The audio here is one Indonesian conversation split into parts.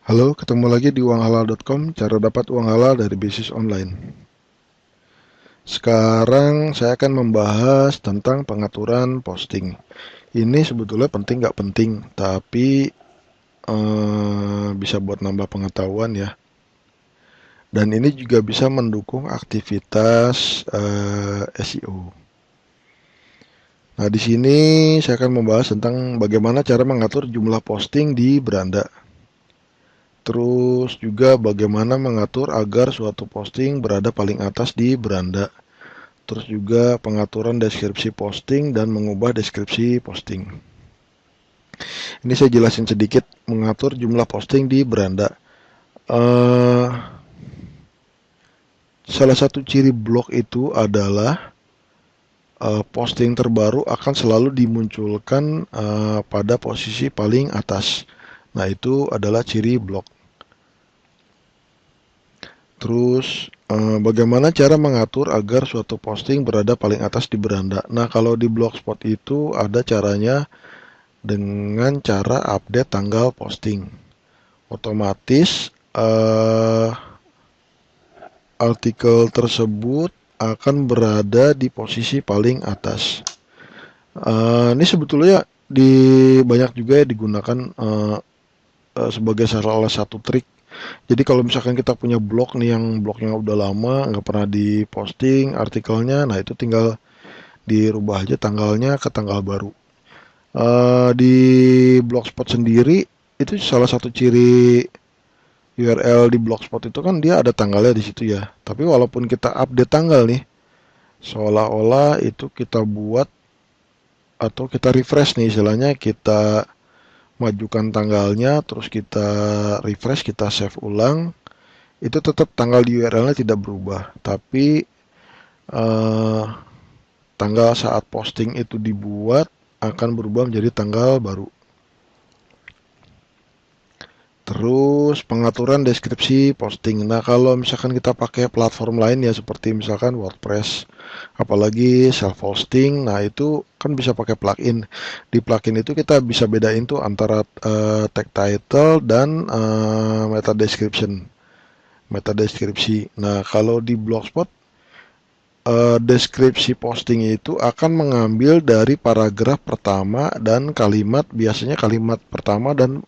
Halo, ketemu lagi di uanghalal.com, cara dapat uang halal dari bisnis online. Sekarang saya akan membahas tentang pengaturan posting. Ini sebetulnya penting nggak penting, tapi bisa buat nambah pengetahuan ya. Dan ini juga bisa mendukung aktivitas SEO. Nah, di sini saya akan membahas tentang bagaimana cara mengatur jumlah posting di beranda. Terus juga bagaimana mengatur agar suatu posting berada paling atas di beranda. Terus juga pengaturan deskripsi posting dan mengubah deskripsi posting. Ini saya jelasin sedikit mengatur jumlah posting di beranda. Uh, Salah satu ciri blog itu adalah posting terbaru akan selalu dimunculkan pada posisi paling atas. Nah, itu adalah ciri blog. Terus bagaimana cara mengatur agar suatu posting berada paling atas di beranda? Nah, kalau di Blogspot itu ada caranya dengan cara update tanggal posting. Otomatis artikel tersebut akan berada di posisi paling atas. Ini sebetulnya banyak juga ya digunakan sebagai salah satu trik. Jadi kalau misalkan kita punya blog nih yang blognya udah lama nggak pernah diposting artikelnya, nah itu tinggal dirubah aja tanggalnya ke tanggal baru. Di Blogspot sendiri itu salah satu ciri URL di Blogspot itu kan dia ada tanggalnya di situ ya. Tapi walaupun kita update tanggal nih, seolah-olah itu kita buat atau kita refresh nih istilahnya, kita majukan tanggalnya, terus kita refresh, kita save ulang, itu tetap tanggal di URL-nya tidak berubah. Tapi eh, tanggal saat posting itu dibuat akan berubah menjadi tanggal baru. Terus pengaturan deskripsi posting. Nah, kalau misalkan kita pakai platform lain ya seperti misalkan WordPress, apalagi self hosting, nah itu kan bisa pakai plugin. Di plugin itu kita bisa bedain tuh antara tag title dan meta description, meta deskripsi. Nah, kalau di Blogspot deskripsi posting itu akan mengambil dari paragraf pertama dan kalimat, biasanya kalimat pertama dan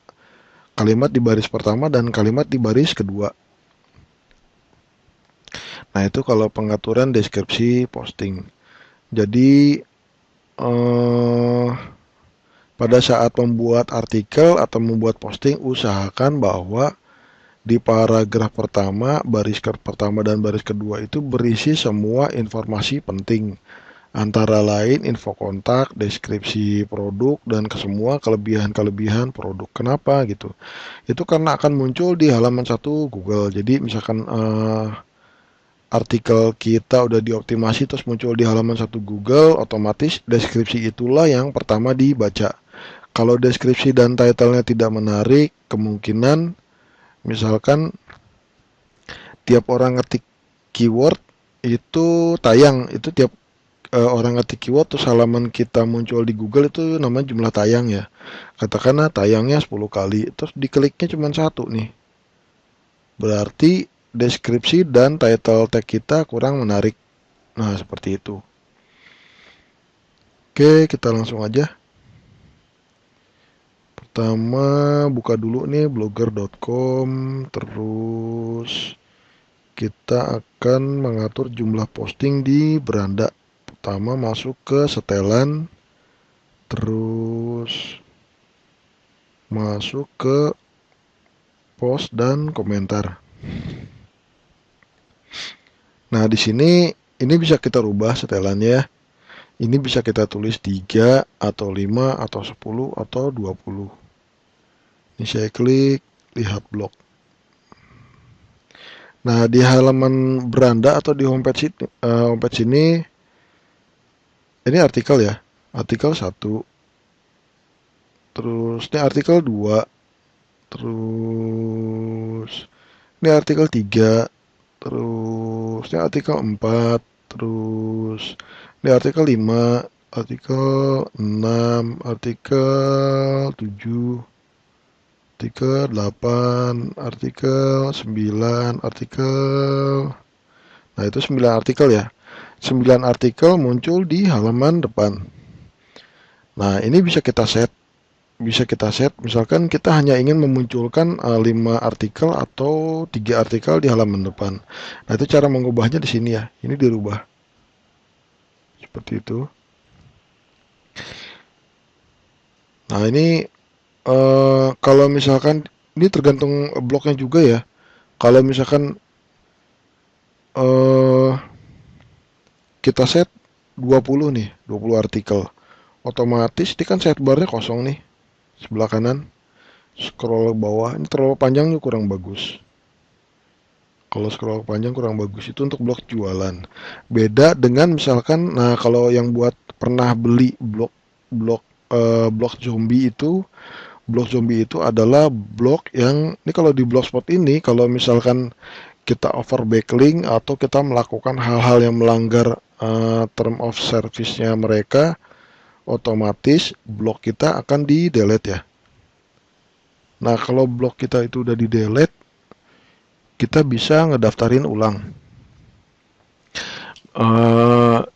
kalimat di baris pertama dan kalimat di baris kedua. Nah, itu kalau pengaturan deskripsi posting. Jadi, eh, pada saat membuat artikel atau membuat posting, usahakan bahwa di paragraf pertama, baris pertama dan baris kedua itu berisi semua informasi penting. Antara lain info kontak, deskripsi produk, dan semua kelebihan-kelebihan produk. Kenapa gitu? Itu karena akan muncul di halaman satu Google. Jadi misalkan artikel kita udah dioptimasi terus muncul di halaman satu Google, otomatis deskripsi itulah yang pertama dibaca. Kalau deskripsi dan title-nya tidak menarik, kemungkinan misalkan tiap orang ngetik keyword itu tayang, itu tiap orang ngetik keyword terus halaman kita muncul di Google itu namanya jumlah tayang ya. Katakanlah tayangnya 10 kali, terus dikliknya cuma satu nih. Berarti deskripsi dan title tag kita kurang menarik. Nah, seperti itu. Oke, kita langsung aja. Pertama, buka dulu nih blogger.com, terus kita akan mengatur jumlah posting di beranda. Pertama masuk ke setelan, terus masuk ke post dan komentar. Nah, di sini ini bisa kita rubah setelannya. Ini bisa kita tulis 3 atau 5 atau 10 atau 20. Ini saya klik lihat blog. Nah, di halaman beranda atau di homepage ini artikel ya. Artikel 1. Terus ini artikel 2. Terus ini artikel 3. Terus ini artikel 4. Terus ini artikel 5, artikel 6, artikel 7. artikel 8, artikel 9, artikel. Nah, itu 9 artikel ya. 9 artikel muncul di halaman depan. Nah, ini bisa kita set. Misalkan kita hanya ingin memunculkan 5 artikel atau 3 artikel di halaman depan. Nah, itu cara mengubahnya di sini ya. Ini dirubah. Seperti itu. Nah, ini kalau misalkan ini tergantung bloknya juga ya. Kalau misalkan eh, kita set 20 nih, 20 artikel. Otomatis ini kan sidebarnya kosong nih. Sebelah kanan. Scroll ke bawah. Ini terlalu panjangnya kurang bagus. Kalau scroll panjang kurang bagus. Itu untuk blok jualan. Beda dengan misalkan, nah kalau yang buat pernah beli blok zombie itu, blok zombie itu adalah blok yang, ini kalau di blogspot ini, kalau misalkan kita over backlink atau kita melakukan hal-hal yang melanggar term of service-nya mereka, otomatis blog kita akan di delete ya. Nah, kalau blog kita itu udah di delete, kita bisa ngedaftarin ulang.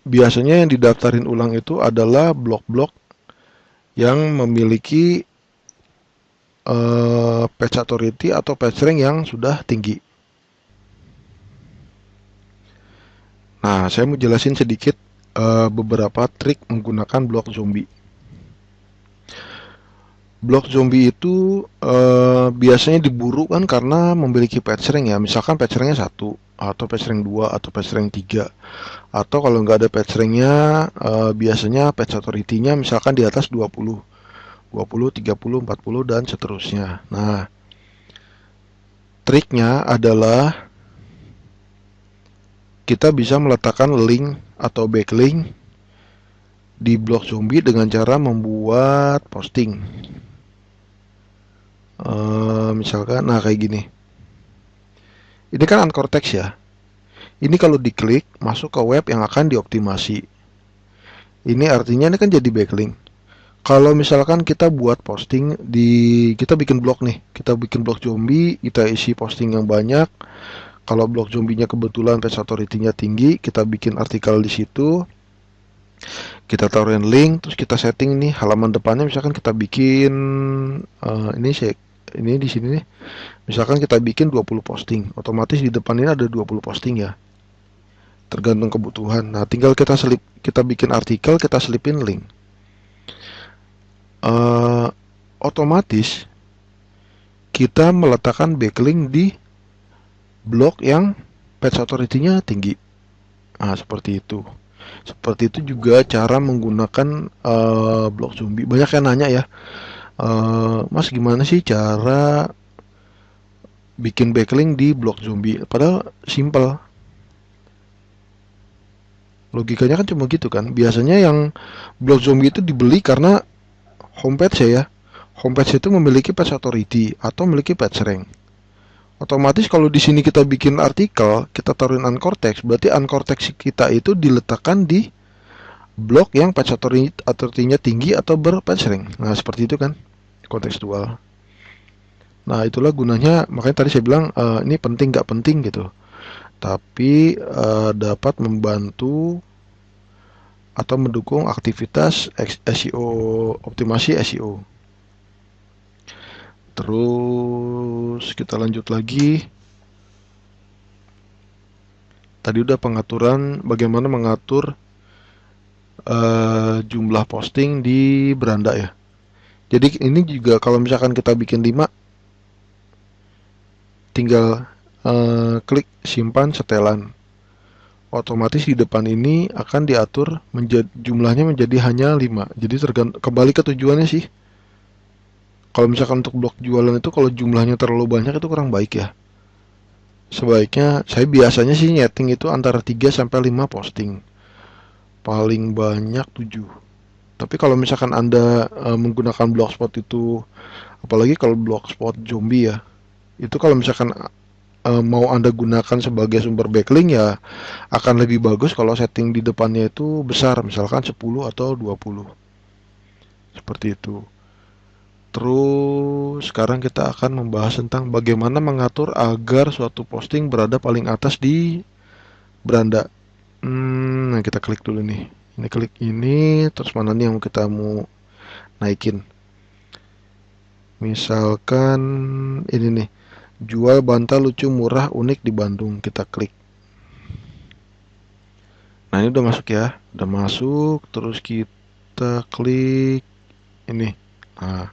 Biasanya yang didaftarin ulang itu adalah blog-blog yang memiliki patch authority atau patch rank yang sudah tinggi. Nah, saya mau jelasin sedikit beberapa trik menggunakan blok zombie. Blok zombie itu biasanya diburu kan karena memiliki patch rank ya. Misalkan patch ranknya 1, atau patch rank 2, atau patch rank 3. Atau kalau nggak ada patch ranknya, biasanya patch authority-nya misalkan di atas 20. 20, 30, 40, dan seterusnya. Nah, triknya adalah kita bisa meletakkan link atau backlink di blok zombie dengan cara membuat posting. Misalkan, nah kayak gini. Ini kan anchor text ya. Ini kalau diklik masuk ke web yang akan dioptimasi. Ini artinya ini kan jadi backlink. Kalau misalkan kita buat posting kita bikin blog nih, kita bikin blog zombie, kita isi posting yang banyak. Kalau blog zombinya kebetulan page authority-nya tinggi, kita bikin artikel di situ. Kita taruhin link, terus kita setting nih halaman depannya, misalkan kita bikin ini di sini nih. Misalkan kita bikin 20 posting, otomatis di depan ini ada 20 posting ya. Tergantung kebutuhan. Nah, tinggal kita bikin artikel, kita selipin link. Otomatis kita meletakkan backlink di blog yang page authority-nya tinggi. Nah, seperti itu. Seperti itu juga cara menggunakan blog zombie. Banyak yang nanya ya, Mas gimana sih cara bikin backlink di blog zombie? Padahal simple. Logikanya kan cuma gitu kan. Biasanya yang blog zombie itu dibeli karena homepage ya. Homepage itu memiliki page authority atau memiliki page rank. Otomatis kalau di sini kita bikin artikel, kita taruhin anchor text, berarti anchor text kita itu diletakkan di blog yang page authority-nya tinggi atau berpage rank. Nah, seperti itu kan kontekstual. Nah, itulah gunanya, makanya tadi saya bilang ini penting nggak penting gitu. Tapi dapat membantu atau mendukung aktivitas SEO, optimasi SEO. Terus kita lanjut lagi. Tadi udah pengaturan bagaimana mengatur jumlah posting di beranda ya. Jadi ini juga kalau misalkan kita bikin 5, tinggal klik simpan setelan. Otomatis di depan ini akan diatur jumlahnya menjadi hanya 5. Jadi kembali ke tujuannya sih. Kalau misalkan untuk blog jualan itu kalau jumlahnya terlalu banyak itu kurang baik ya. Sebaiknya saya biasanya sih nyeting itu antara 3 sampai 5 posting. Paling banyak 7. Tapi kalau misalkan Anda menggunakan blogspot itu, apalagi kalau blogspot zombie ya, itu kalau misalkan mau Anda gunakan sebagai sumber backlink ya akan lebih bagus kalau setting di depannya itu besar, misalkan 10 atau 20. Seperti itu. Terus sekarang kita akan membahas tentang bagaimana mengatur agar suatu posting berada paling atas di beranda. Nah kita klik dulu nih. Ini klik ini, terus mana nih yang kita mau naikin. Misalkan ini nih, jual bantal lucu murah unik di Bandung. Kita klik. Nah ini udah masuk ya, udah masuk. Terus kita klik ini. Nah,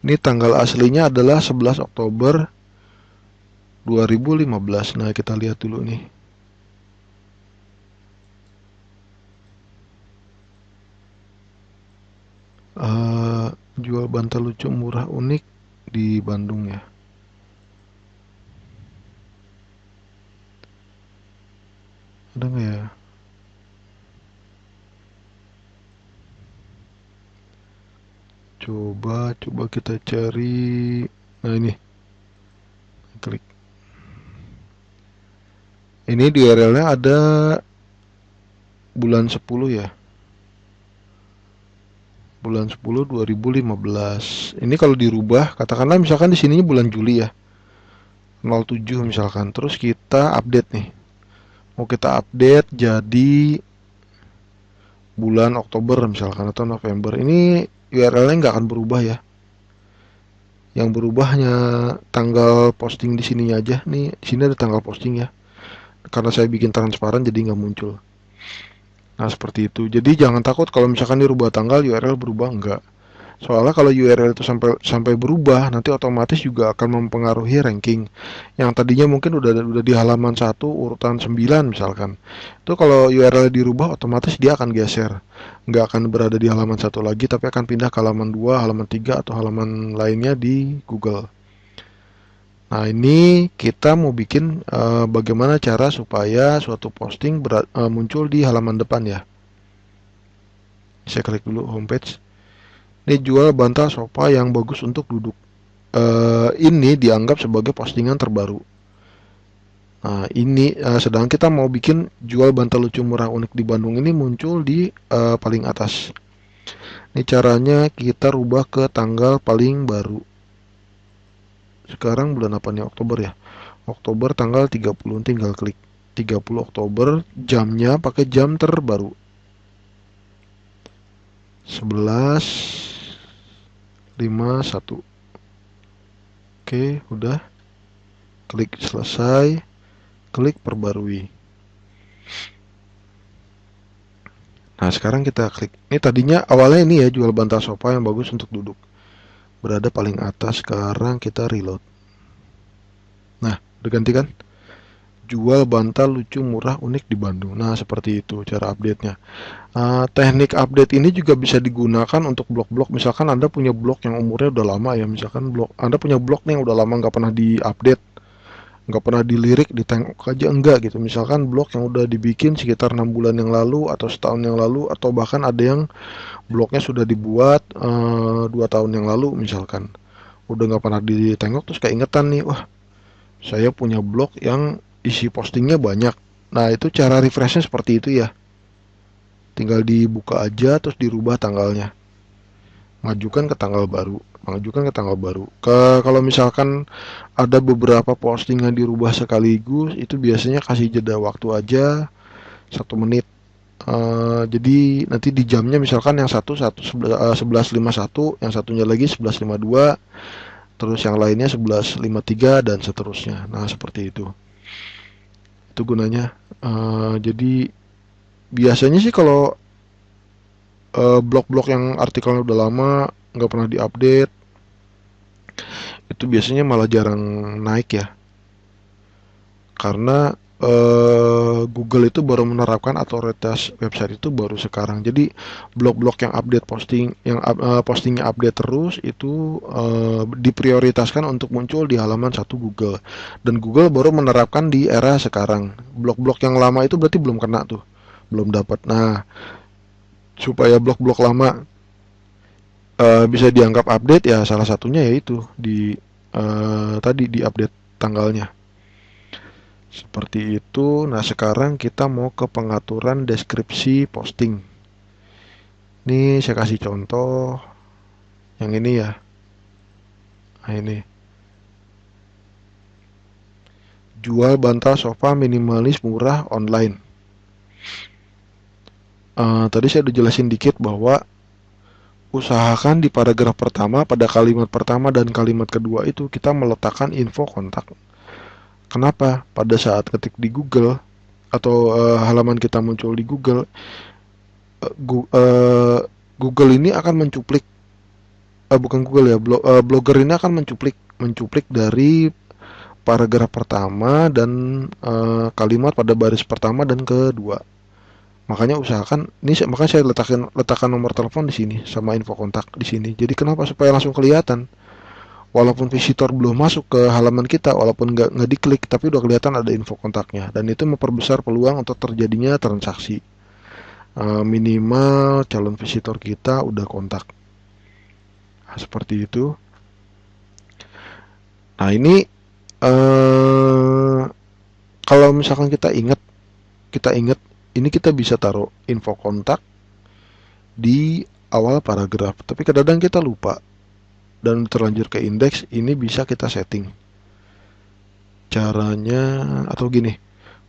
ini tanggal aslinya adalah 11 Oktober 2015. Nah kita lihat dulu nih. Jual bantal lucu murah unik di Bandung ya. Ada nggak ya? Coba kita cari. Nah ini, klik. Ini di URL-nya ada bulan 10 ya. Bulan 10 2015. Ini kalau dirubah, katakanlah misalkan di sininya bulan Juli ya. 07 misalkan. Terus kita update nih. Mau kita update jadi bulan Oktober misalkan atau November. Ini URL-nya nggak akan berubah ya. Yang berubahnya tanggal posting di sininya aja. Nih, di sini ada tanggal posting ya. Karena saya bikin transparan jadi nggak muncul. Nah, seperti itu. Jadi jangan takut kalau misalkan dirubah tanggal, URL berubah enggak. Soalnya kalau URL itu sampai berubah, nanti otomatis juga akan mempengaruhi ranking. Yang tadinya mungkin udah di halaman 1 urutan 9 misalkan. Itu kalau URL dirubah otomatis dia akan geser. Nggak akan berada di halaman 1 lagi, tapi akan pindah ke halaman 2, halaman 3 atau halaman lainnya di Google. Nah, ini kita mau bikin bagaimana cara supaya suatu posting muncul di halaman depan ya. Saya klik dulu homepage. Ini jual bantal sofa yang bagus untuk duduk. Ini dianggap sebagai postingan terbaru. Nah, ini sedang kita mau bikin jual bantal lucu murah unik di Bandung ini muncul di paling atas. Ini caranya kita rubah ke tanggal paling baru. Sekarang bulan apa nih? Oktober ya. Oktober tanggal 30, tinggal klik 30 Oktober, jamnya pakai jam terbaru. 11.51. Oke, udah. Klik selesai, klik perbarui. Nah, sekarang kita klik. Ini tadinya awalnya ini ya, jual bantal sofa yang bagus untuk duduk. Berada paling atas, sekarang kita reload. Nah, udah ganti kan? Jual bantal lucu murah unik di Bandung. Nah, seperti itu cara update-nya. Teknik update ini juga bisa digunakan untuk blog-blog. Misalkan Anda punya blog yang umurnya udah lama ya. Misalkan Anda punya blog nih yang udah lama nggak pernah diupdate, nggak pernah dilirik, ditengok aja enggak gitu. Misalkan blog yang udah dibikin sekitar 6 bulan yang lalu atau setahun yang lalu, atau bahkan ada yang blognya sudah dibuat 2 tahun yang lalu misalkan. Udah nggak pernah ditengok terus keingetan nih, wah saya punya blog yang isi postingnya banyak. Nah itu cara refreshnya seperti itu ya. Tinggal dibuka aja terus dirubah tanggalnya. Majukan ke tanggal baru. Mengajukan ke tanggal baru. Kalau misalkan ada beberapa posting yang dirubah sekaligus, itu biasanya kasih jeda waktu aja 1 menit. Jadi nanti di jamnya misalkan yang satu 11.51, yang satunya lagi 11.52, terus yang lainnya 11.53 dan seterusnya. Nah seperti itu. Itu gunanya. Jadi biasanya sih kalau blog-blog yang artikelnya udah lama nggak pernah diupdate, itu biasanya malah jarang naik ya, karena Google itu baru menerapkan otoritas website itu baru sekarang. Jadi blog-blog yang update posting, yang postingnya update terus itu diprioritaskan untuk muncul di halaman 1 Google. Dan Google baru menerapkan di era sekarang. Blog-blog yang lama itu berarti belum kena tuh, belum dapat. Nah, supaya blog-blog lama bisa dianggap update ya salah satunya yaitu di tadi di update tanggalnya. Seperti itu. Nah, sekarang kita mau ke pengaturan deskripsi posting. Ini saya kasih contoh. Yang ini ya. Nah ini. Jual bantal sofa minimalis murah online. Tadi saya udah jelasin dikit bahwa usahakan di paragraf pertama, pada kalimat pertama dan kalimat kedua itu kita meletakkan info kontak. Kenapa? Pada saat ketik di Google atau halaman kita muncul di Google, Google ini akan mencuplik, bukan Google ya, blogger ini akan mencuplik dari paragraf pertama dan kalimat pada baris pertama dan kedua. Makanya usahakan ini, makanya saya letakkan nomor telepon di sini sama info kontak di sini. Jadi kenapa? Supaya langsung kelihatan. Walaupun visitor belum masuk ke halaman kita, walaupun nggak diklik, tapi udah kelihatan ada info kontaknya. Dan itu memperbesar peluang untuk terjadinya transaksi. Minimal calon visitor kita udah kontak. Nah, seperti itu. Nah ini kalau misalkan kita ingat ini kita bisa taruh info kontak di awal paragraf, tapi kadang-kadang kita lupa dan terlanjur ke indeks. Ini bisa kita setting caranya, atau gini,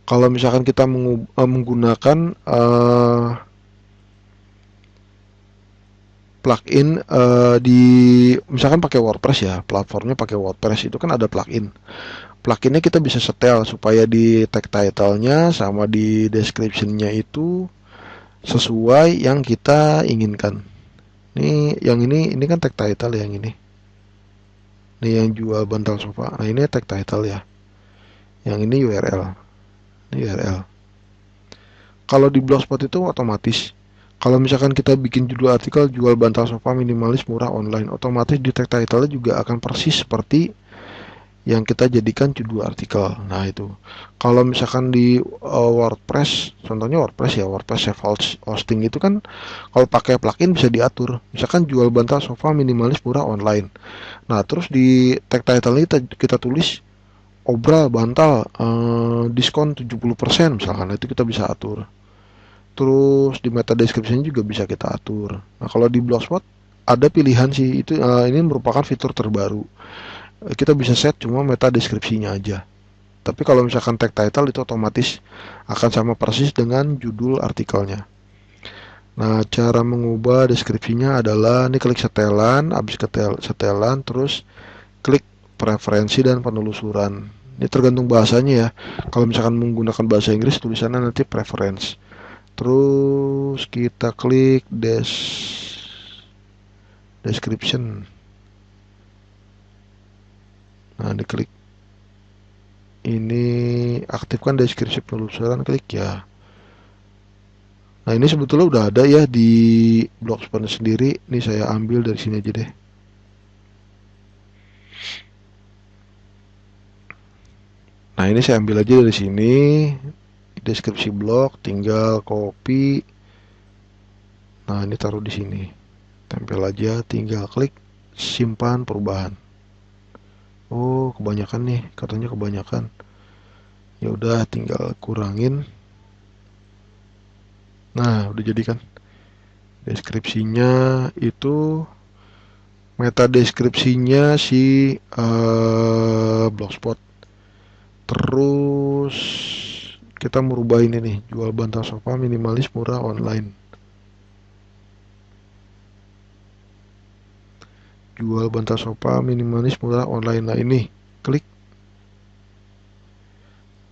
kalau misalkan kita menggunakan plugin di misalkan pakai WordPress ya, platformnya pakai WordPress, itu kan ada pluginnya kita bisa setel supaya di tag title-nya sama di description-nya itu sesuai yang kita inginkan. Ini kan tag title yang ini. Ini yang jual bantal sofa. Nah, ini tag title ya. Yang ini URL. Ini URL. Kalau di Blogspot itu otomatis. Kalau misalkan kita bikin judul artikel jual bantal sofa minimalis murah online, otomatis di tag title juga akan persis seperti yang kita jadikan judul artikel. Nah itu. Kalau misalkan di WordPress, contohnya WordPress ya, WordPress self hosting itu kan kalau pakai plugin bisa diatur. Misalkan jual bantal sofa minimalis murah online. Nah terus di tag title ini kita tulis obral bantal diskon 70% misalkan. Itu kita bisa atur. Terus di meta description juga bisa kita atur. Nah kalau di Blogspot ada pilihan sih, itu ini merupakan fitur terbaru. Kita bisa set cuma meta deskripsinya aja. Tapi kalau misalkan tag title itu otomatis akan sama persis dengan judul artikelnya. Nah, cara mengubah deskripsinya adalah ini klik setelan, habis setelan terus klik preferensi dan penelusuran. Ini tergantung bahasanya ya. Kalau misalkan menggunakan bahasa Inggris tulisannya nanti preference. Terus kita klik description. Nah, diklik ini, aktifkan deskripsi penelusuran, klik ya. Nah, ini sebetulnya udah ada ya di Blogspot sendiri. Ini saya ambil dari sini aja deh. Nah, ini saya ambil aja dari sini. Deskripsi blog, tinggal copy. Nah, ini taruh di sini. Tempel aja, tinggal klik simpan perubahan. Oh, kebanyakan nih, katanya kebanyakan. Ya udah, tinggal kurangin. Nah, udah jadi kan. Deskripsinya itu meta deskripsinya si Blogspot. Terus kita merubah ini nih, jual bantal sofa minimalis murah online. Jual bantal sofa minimalis murah online. Nah ini klik,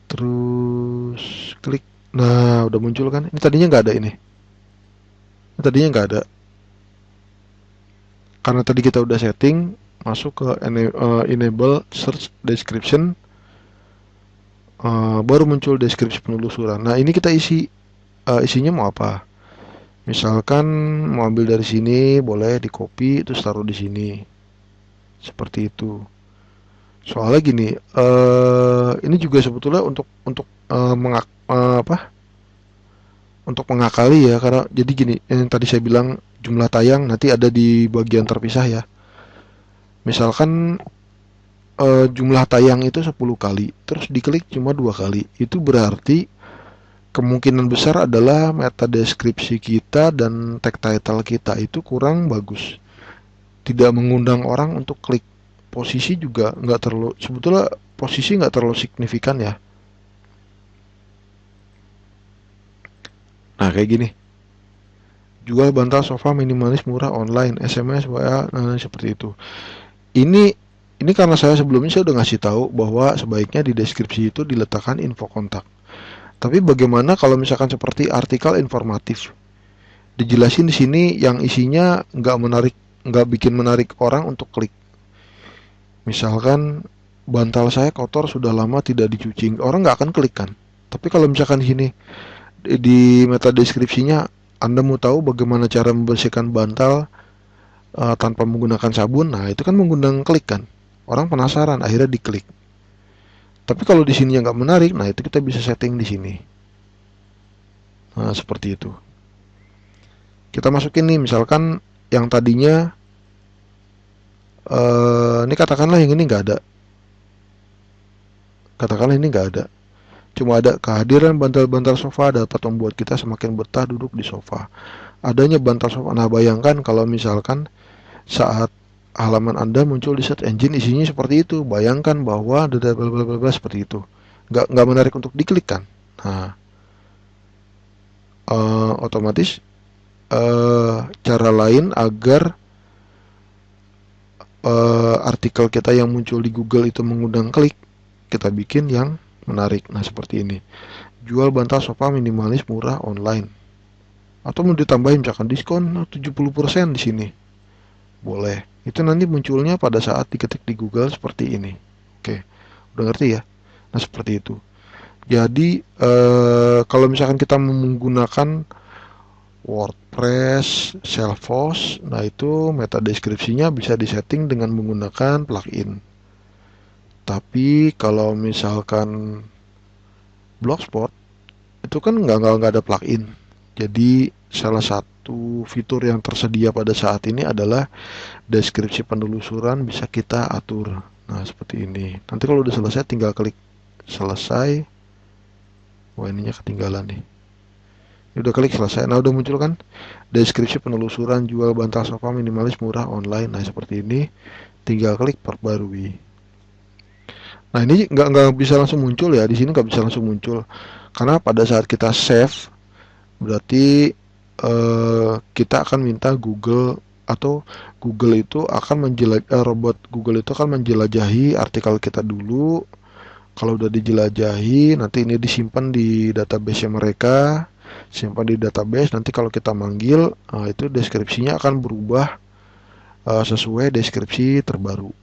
terus klik. Nah udah muncul kan. Ini tadinya nggak ada, ini tadinya nggak ada karena tadi kita udah setting masuk ke enable search description, baru muncul deskripsi penelusuran. Nah ini kita isinya mau apa. Misalkan mau ambil dari sini, boleh di copy terus taruh di sini. Seperti itu. Soalnya gini, ini juga sebetulnya untuk untuk mengakali ya, karena jadi gini, yang tadi saya bilang jumlah tayang nanti ada di bagian terpisah ya. Misalkan jumlah tayang itu 10 kali, terus diklik cuma 2 kali. Itu berarti kemungkinan besar adalah meta deskripsi kita dan tag title kita itu kurang bagus. tidak mengundang orang untuk klik. Posisi juga nggak terlalu, sebetulnya posisi nggak terlalu signifikan ya. Nah kayak gini, jual bantal sofa minimalis murah online, SMS, WA, nah, seperti itu. Ini ini karena sebelumnya saya udah ngasih tahu bahwa sebaiknya di deskripsi itu diletakkan info kontak. Tapi bagaimana kalau misalkan seperti artikel informatif? Dijelasin di sini yang isinya nggak menarik, nggak bikin menarik orang untuk klik. Misalkan bantal saya kotor sudah lama tidak dicuci, orang nggak akan klik kan. Tapi kalau misalkan di sini di meta deskripsinya Anda mau tahu bagaimana cara membersihkan bantal tanpa menggunakan sabun, nah itu kan mengundang klik kan. Orang penasaran, akhirnya diklik. Tapi kalau di sini yang nggak menarik, nah itu kita bisa setting di sini. Nah seperti itu. Kita masukin nih, misalkan yang tadinya ini katakanlah yang ini nggak ada. Katakanlah ini nggak ada. Cuma ada kehadiran bantal-bantal sofa dapat membuat kita semakin betah duduk di sofa. Adanya bantal sofa. Nah bayangkan kalau misalkan saat halaman Anda muncul di search engine isinya seperti itu. Bayangkan bahwa seperti itu. Nggak menarik untuk diklik kan. Nah otomatis cara lain agar artikel kita yang muncul di Google itu mengundang klik, kita bikin yang menarik. Nah seperti ini, jual bantal sofa minimalis murah online, atau mau ditambahin misalkan diskon 70% di sini, boleh. Itu nanti munculnya pada saat diketik di Google seperti ini. Oke, udah ngerti ya? Nah seperti itu. Jadi kalau misalkan kita menggunakan WordPress, Salesforce, nah itu meta deskripsinya bisa disetting dengan menggunakan plugin. Tapi kalau misalkan Blogspot itu kan nggak ada plugin. Jadi salah satu fitur yang tersedia pada saat ini adalah deskripsi penelusuran bisa kita atur. Nah seperti ini. Nanti kalau udah selesai tinggal klik selesai. Wah ininya ketinggalan nih. Udah klik selesai. Nah udah muncul kan deskripsi penelusuran jual bantal sofa minimalis murah online. Nah seperti ini. Tinggal klik perbarui. Nah ini nggak bisa langsung muncul ya. Di sini nggak bisa langsung muncul karena pada saat kita save berarti kita akan minta Google, atau Google itu akan robot Google itu akan menjelajahi artikel kita dulu. Kalau udah dijelajahi, nanti ini disimpan di database mereka, simpan di database. Nanti kalau kita manggil, itu deskripsinya akan berubah sesuai deskripsi terbaru.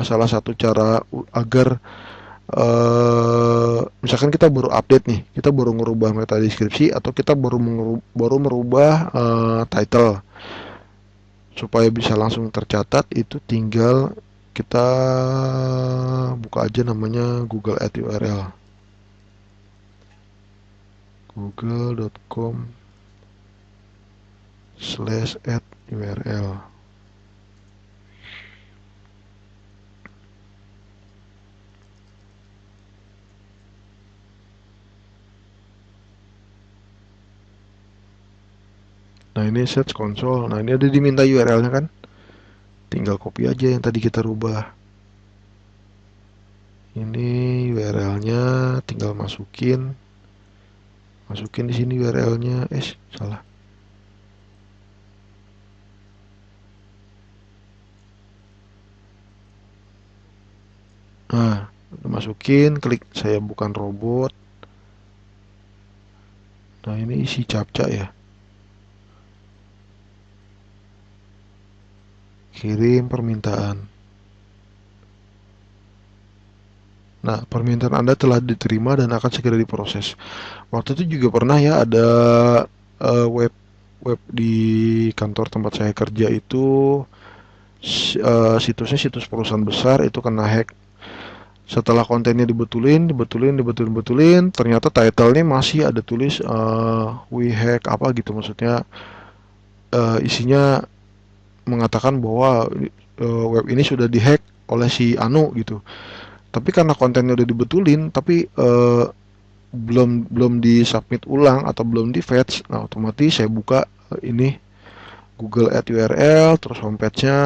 Salah satu cara agar misalkan kita baru update nih, kita baru merubah meta deskripsi atau kita baru merubah title supaya bisa langsung tercatat, itu /tinggal kita buka aja namanya Google Add URL, google.com/add URL. Nah ini search console. Nah ini ada diminta URL-nya kan, tinggal copy aja yang tadi kita rubah. Ini URL-nya tinggal masukin di sini URL-nya. Salah. Nah masukin, klik saya bukan robot. Nah ini isi captcha ya, kirim permintaan. Nah, permintaan Anda telah diterima dan akan segera diproses. Waktu itu juga pernah ya ada web di kantor tempat saya kerja itu, situsnya situs perusahaan besar itu kena hack. Setelah kontennya dibetulin, ternyata title-nya masih ada tulis we hack apa gitu, maksudnya isinya mengatakan bahwa web ini sudah dihack oleh si Anu gitu. Tapi karena kontennya udah dibetulin, tapi belum disubmit ulang atau belum di fetch, nah otomatis saya buka ini Google Add URL, terus homepage-nya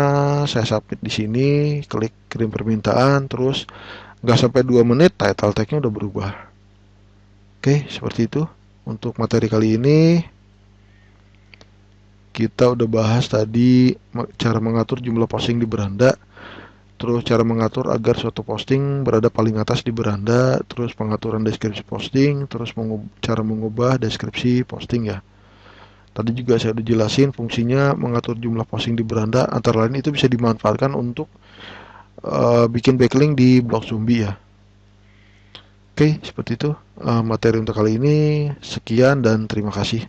saya submit di sini, klik kirim permintaan, terus nggak sampai 2 menit title tag-nya udah berubah. Oke, seperti itu. Untuk materi kali ini kita udah bahas tadi cara mengatur jumlah posting di beranda, terus cara mengatur agar suatu posting berada paling atas di beranda, terus pengaturan deskripsi posting, terus cara mengubah deskripsi posting ya. Tadi juga saya udah jelasin fungsinya mengatur jumlah posting di beranda, antara lain itu bisa dimanfaatkan untuk bikin backlink di blog zombie ya. Oke, seperti itu materi untuk kali ini. Sekian dan terima kasih.